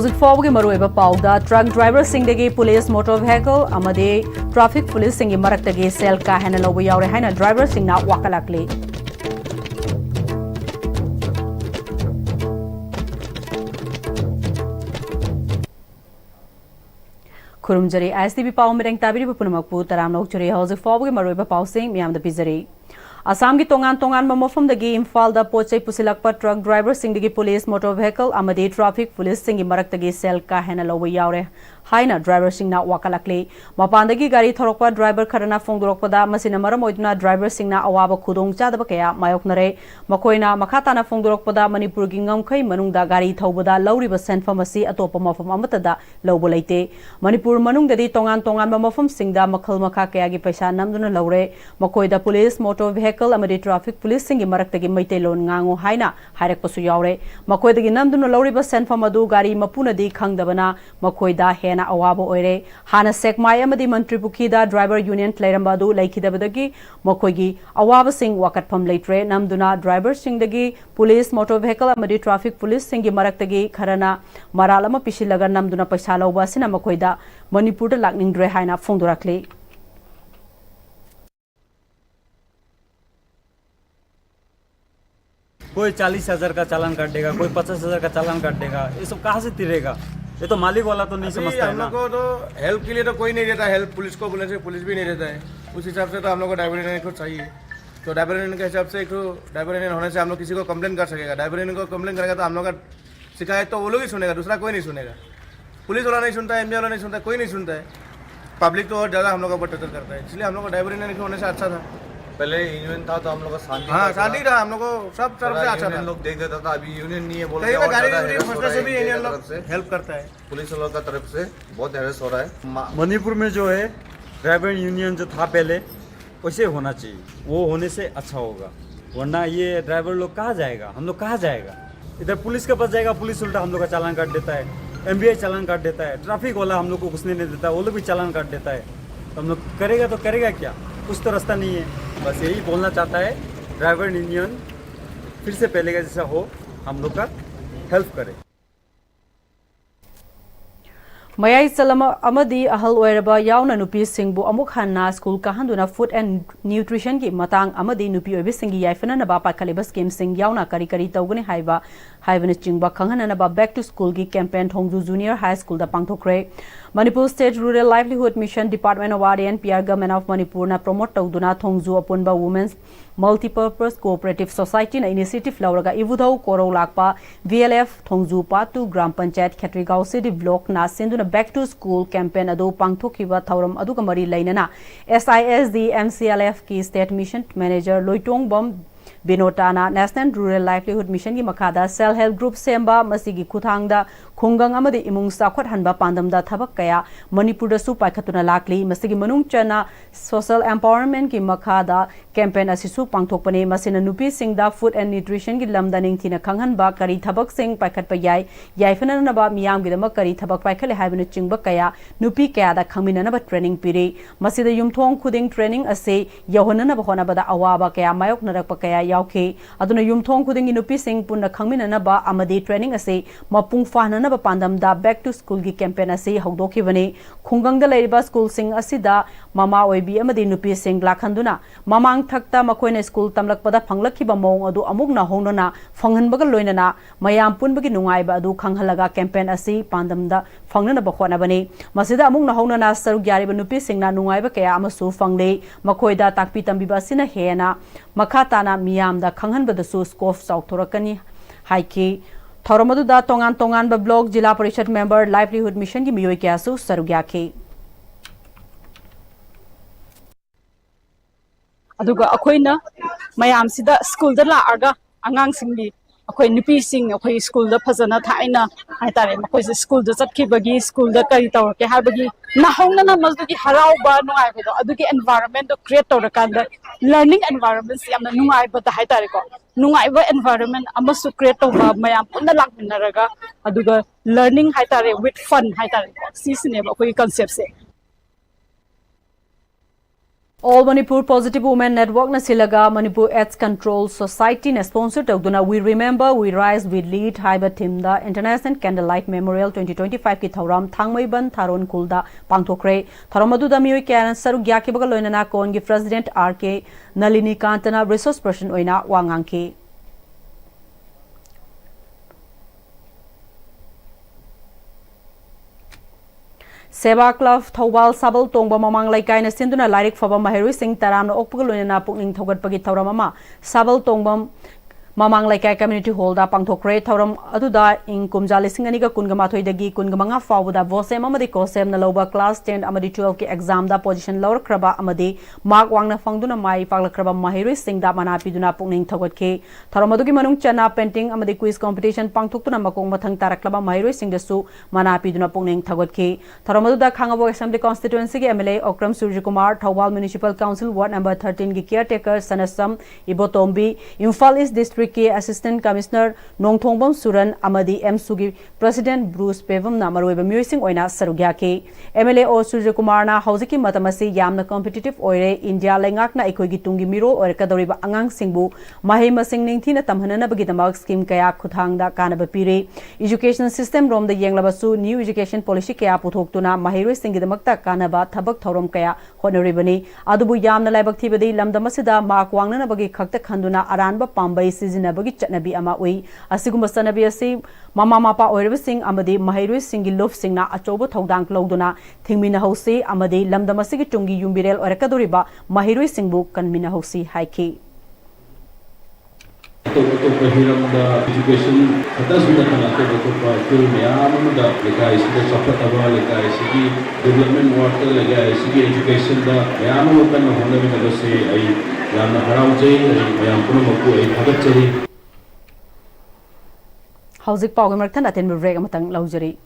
Housing Forward Maruiba Pauda, truck driver Singdagi police motor vehicle, Amade traffic police Singi Marakagi Sel Kahana Lowe Hana driver Singna Wakalakli. Kurumjari ISTV Pau Mireng Tabiri Punamakpu, Taram Lokchuri Housing Forward Maruiba Pausing, Miam the Pizari. Assam ki tongan mamofam dagi Imphal da pochai pusilakpa truck driver singdagi police motor vehicle amadi traffic police singi maraktagi sel ka hena lowe yaure haina driver singna wakalakli mapandagi gari thorokpa driver kharana fongdorokpada masina maram oiduna driver singna awaba khudong chadaba kaya mayoknare makoina makhatana fongdorokpada Manipur gi ngamkhai manungda gari thobada lawriba senfam asi atopa mafam amatada lawbo leite Manipur manungdadi tongan mamofam singda makhal makha kaya gi paisa namduna lawre makoida police motor vehicle amadi traffic police singi maraktagi maitelon ngango haina hairakpasu yaure makoidagi namduna lawriba senfam adu gari mapunadi khangdabana makoida hena awaba oire hana sekmai amadi mantri pukhida driver union tlairamba adu laikhidabadagi makoigi awaba sing wakatpham leitre namduna driver singdagi police motor vehicle amadi traffic police singi maraktagi kharana maralama pisilaga namduna paisa lawba sina makoida Manipur da lakningdre haina phongdorakli कोई 40,000 का चालान काट देगा, कोई 50,000 का चालान काट देगा, ये सब कहाँ से तिरेगा? ये तो मालिक वाला तो नहीं समझता है ना। हम लोग को तो हेल्प के लिए तो कोई नहीं देता, हेल्प पुलिस को बोलने से पुलिस भी नहीं देता है। उस हिसाब से तो हम लोग को ड्राइवर यूनियन को चाहिए। तो ड्राइवर यूनियन के हिसाब से एक तो ड्राइवर यूनियन होने से हम लोग किसी को कंप्लेन कर सकेगा। ड्राइवर यूनियन को कंप्लेन करेगा तो हम लोग का शिकायत तो वो लोग ही सुनेगा, दूसरा कोई नहीं सुनेगा। पुलिस वाला नहीं सुनता है, एमबी वाला नहीं सुनता है, कोई नहीं सुनता है। पब्लिक तो और ज़्यादा हम लोग का ऊपर टचर करता है, इसलिए हम लोग को ड्राइवर यूनियन होने से अच्छा था। पहले यूनियन था तो हम लोग का शांति, हाँ शांति रहा, हम लोग को सब तरफ से अच्छा था। लोग देख देता था, अभी यूनियन नहीं है बोल के गाड़ी से भी यूनियन लोग हेल्प करता है। पुलिस वालों का तरफ से बहुत हैरेस हो रहा है। मणिपुर में जो है ड्राइवर यूनियन जो था पहले वैसे होना चाहिए, वो होने से अच्छा होगा, वरना ये ड्राइवर लोग कहाँ जाएगा, हम लोग कहाँ जाएगा? इधर पुलिस के पास जाएगा, पुलिस उल्टा हम लोग का चालान काट देता है, एमबीआई चालान काट देता है, ट्रैफिक वाला हम लोग को घुसने नहीं देता, वो लोग भी चालान काट देता है। तो हम लोग करेगा तो करेगा क्या? कुछ तो रास्ता नहीं है। बस यही बोलना चाहता है ड्राइवर यूनियन फिर से पहले का जैसा हो, हम लोग का हेल्प करे। Mayai Salama Amadi Ahal Oeraba Yauna Nupi Singbu Amuk Hanna School Kahanduna Food and Nutrition Ki Matang Amadi Nupi Obisingi Yaifana Naba Kalibas Game Sing Yauna Karikari Toguni Haiba Haivana Chingba Kangan Naba Back to School Gi Campaign Hongju Junior High School da Pangtokre Manipur State Rural Livelihood Mission Department of RD and PR Government of Manipur na promote Togduna Thongju Apunba Women's Multipurpose Cooperative Society na initiative Lauraga Ivudau Koro Lakpa VLF Thongju Patu Gram Panchayat Khatrigao City Block na Sinduna Back to School campaign adu pangthokiba thauram adu kamari lainana SISD MCLF ki State Mission Manager Loitong Bom Binotana National Rural Livelihood Mission ki makada Self Help Group semba masigi kuthangda khungang amadi imung sakhot hanba pandamda thabak kaya Manipur da su paikhatuna lakli masigi manung chana Social Empowerment ki makada campaign asisu pangthokpane masina nupi singda Food and Nutrition ki lamdaning thina khanghanba kari thabak sing paikhatpa yai yaifana naba miyam gidama kari thabak paikhale haibna chingba kaya nupi kaya da khangmina naba training piri masida yumthong khuding training ase yahona naba hona bada awaba kaya mayok narakpa kaya yauke aduna yumthong khuding nupi sing punna khangmina naba amadi training ase mapung fahna naba pandam da Back to School gi campaign ase hawdoki bane khungang da laiba school sing asida mama oibi amadi nupi sing lakhanduna mamang thakta makoina school tamlakpada phanglakhiba mong adu amuk na honona phanghanbaga loinana mayam punbagi nungaiba adu khanghalaga campaign ase pandamda phangnana bakhona bane masida amuk na honona saru gyariba nupi singna nungaiba kaya amasu phangle makoida takpi tambiba sina hena makhatana miyamda khanghanbada su scope sauthorakani haiki Thoramadu da tongan ba blog Jila Parishad member Livelihood Mission ki miyoi kyasu sarugya ke aduga akoina mayam sida school da la aga angang singli akoi nupi sing akoi school da phajana thaina haitare makoi school da chatki bagi school da kari tawr ke habagi na hongna na mazdu ki harau ba nuai ba adugi environment do create tawr kan da learning environment yam na nuai ba da haitare ko nuai ba environment amasu create tawba mayam punna lakminaraga aduga learning haitare with fun haitare ko si sine ba koi concept se All Manipur Positive Women Network na silaga Manipur AIDS Control Society na sponsor tawduna We Remember We Rise We Lead haiba team da International Candlelight Memorial 2025 ki thauram thangmaiban tharon kulda pangthokre tharam adu da mioi kyan saru gyaki baga loinana kon gi President RK Nalini Kantana resource person oina wangangki Seva Club Thawal Sabal Tongba Mamang Laikai na sinduna Lairik Faba Maherui Singh Taram na Okpaguluna na Pukning Thogat Pagi Tauramama Sabal Tongbam Mamang Laikai Community Hall da Pangthokre Tauram Aduda in Kumjali Singaniga Kungamathoi Dagi Kungamanga Fawuda Vosem Amadi Kosem na Loba Class 10 Amadi 12 ki exam da position Laura Kraba Amadi Mark Wangna Fangduna Mai Pagla Kraba Maherui Singh da Manapiduna Pukning Thogat ke Taramadugi Manung Chana Painting Amadi Quiz Competition Pangthokuna Makong Mathang Taraklaba Maherui Singh Dasu Manapiduna Pukning Thogat ke Taramadu Khangabo Assembly Constituency ki MLA Okram Surji Kumar Thawal Municipal Council Ward number 13 ki caretaker Sanasam Ibotombi Imphal East District ki Assistant Commissioner Nongthongbam Suran Amadi M Sugi President Bruce Pevam na Maroiba Muising Oina Sarugya ke MLA O Surji Kumar na Hauziki Matamasi Yamna competitive oire India Lengak na Ikogi Tungi Miro or Kadoriba Angang Singbu Mahima Singh Ningthina Tamhanana Bagitamak scheme kaya Kuthangda Kanaba Pire Education System Rom the Yanglabasu New Education Policy kaya Puthokuna Mahiru Singidamakta Kanaba Tabak Thorom kaya Honoribani Adubu Yamna Labak Tibadi Lamdamasida Mark Wangna Bagi Kakta Khanduna Aranba Pambai Season Nabagi Chatnabi Ama Ui Asigum Sanabi Asi Mama Mapa Oirib Singh Amadi Mahiru Singi Love Singh na Achobo Thodang Loduna Thingmina Hosi Amadi Lamdamasigi Tungi Yumbirel or Kadoriba Mahiru Singbu Kanmina Hosi Haiki education atas sudah kena tu film da lekai sudah support awal lekai segi development work lekai segi education da yang kan honda में मतलब से आई yang harau jai yang puno maku ai thagat chari Hauzik Pau Mertan aten break amatang laujari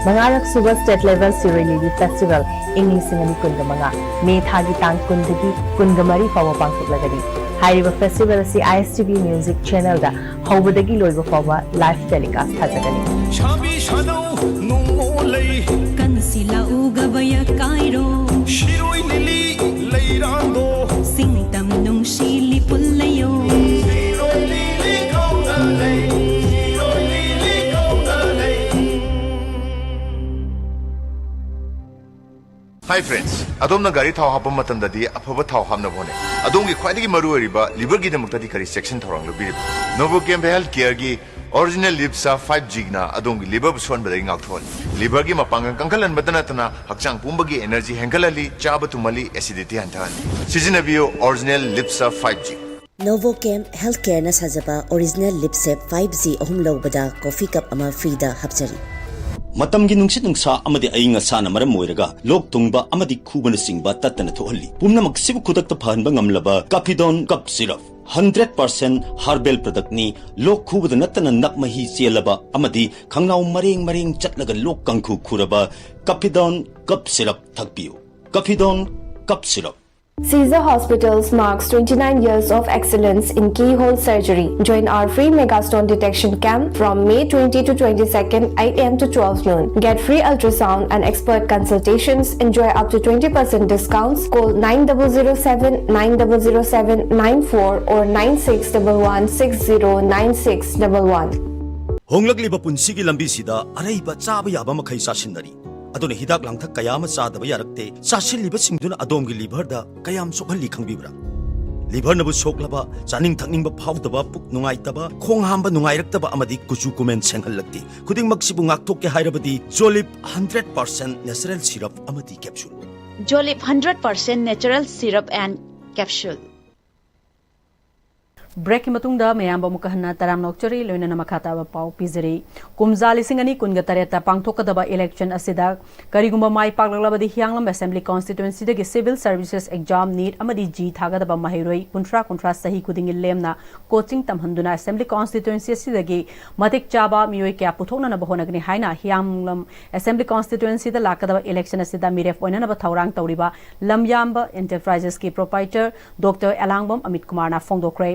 Mangarak Suba State Level Sirili Festival Ingi Singani Kungamanga May Thagi Tang Kundagi Kungamari Fawa Pangsuklagadi Hariba Festival si ISTV Music Channel da Howbadagi Loiba Fawa live telecast Hazagani Shabi Shado Nungolei Kansila Ugabaya Kairo Shiroi Lili Leirando Singtam Nung Shili Pulayo Shiroi Lili Kaunalei Hi friends, adom na gari thau hapam matam dadi afaba thau hamna bone. Adom ki khwaidagi maru oriba liver gi damukta di kari section thorang lo biri. Novo Camp Health Care gi original Lipsa 5G na adom gi liver buswan badai ngak thol. Liver gi mapangang kangkalan badana tana hakchang pumbagi energy hengalali chaba tumali acidity hantan. Sizinabiyo original Lipsa 5G. Novo Camp Health Care na sajaba original Lipsa 5G ahum lobada coffee cup ama free da hapchari. Matamgi nungsit nungsa amadi ainga sana maram moiraga lok tungba amadi khubana singba tatana thohalli pumna maksibu khudakta phanba ngamlaba Capidon cup syrup 100% herbal product ni lok khubada natana nakmahi chelaba amadi khangnaw mareng chatlaga lok kangkhu khuraba Capidon cup syrup thakpiu Capidon cup syrup Caesar Hospitals marks 29 years of excellence in keyhole surgery. Join our free megastone detection camp from May 20 to 22nd, 8 am to 12 noon. Get free ultrasound and expert consultations. Enjoy up to 20% discounts. Call 9007 9007 94 or 9611 609611. Honglakliba punsigi lambi sida araiba chaba yaba makhai sasinari aduna hidak langthak kayama chadaba yarakte sasilliba singduna adomgi liver da kayam sokhalli khangbibra liver nabu soklaba chaning thakningba phawdaba puk nungaitaba khong hamba nungairaktaba amadi kuchu kumen senghallakti khuding maksibu ngakthok ke hairabadi Jolip 100% natural syrup amadi capsule Jolip 100% natural syrup and capsule Break matungda mayamba mukahna taram nokchari loina namakata ba pau pizari kumzali singani kunga tareta pangthokadaba election asida karigumba mai paklaglabadi hianglam assembly constituency de civil services exam need amadi ji thagadaba mahiroi kuntra sahi kuding lemna coaching tamhanduna assembly constituency asidagi matik chaba mioi kya puthokna na bahonagni haina hianglam assembly constituency da lakadaba election asida miref oina na ba thaurang tawriba lamyamba enterprises ki proprietor Dr Elangbom Amit Kumar na phongdokre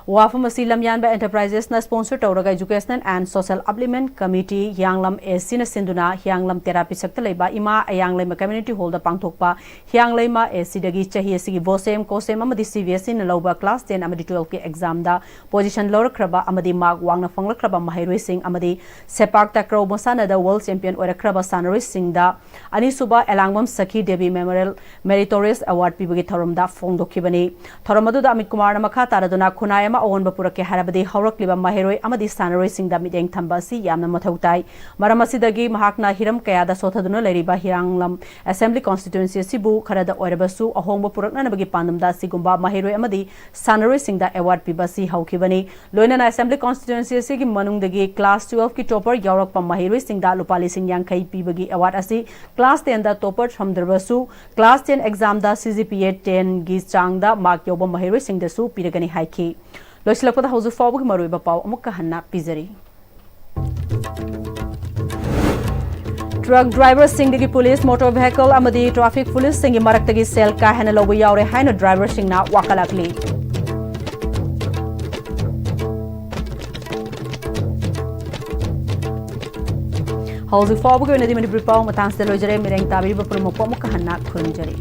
Wafam asi lamyanba enterprises na sponsor tawraga educational and social upliftment committee Yanglam SC na sinduna Yanglam therapy sakta leiba ima Yanglema community hall da pangthokpa Yanglema SC dagi chahi asigi vosem kosem amadi CVS in loba class 10 amadi 12 ke exam da position lower kraba amadi mark wangna fangla kraba mahiroi sing amadi sepak takraw mosana da world champion ora kraba sanaroi sing da ani suba elangmam sakhi devi memorial meritorious award pibagi thorom da fongdokhibani thorom adu da Amit Kumar na makha taraduna khunai ama awan bapurake harabadi haurakliba mahiroi amadi sanaroi sing da mideng thamba si yamna mathautai maram asidagi mahakna hiram kaya da sothaduna leriba Hiranglam assembly constituency sibu kharada oirabasu ahongba purakna nabagi pandam da sigumba mahiroi amadi sanaroi sing da award pibasi haukibani loina na assembly constituency sigi manungdagi class 12 ki topper yaurakpa mahiroi sing da lupali sing yankai pibagi award asi class 10 da topper thamdrabasu class 10 exam da CGPA 10 gi chang da mark yoba mahiroi sing da su piragani haiki loislakpada hauzu fawbagi maruiba paw amukka hanna pizari truck driver singdagi police motor vehicle amadi traffic police singi maraktagi sel ka hena lobu yaure haina driver singna wakalakli hauzu fawbagi wenadi Manipuri paw matang se lojare mireng tabiri ba promo pa amukka hanna khunjari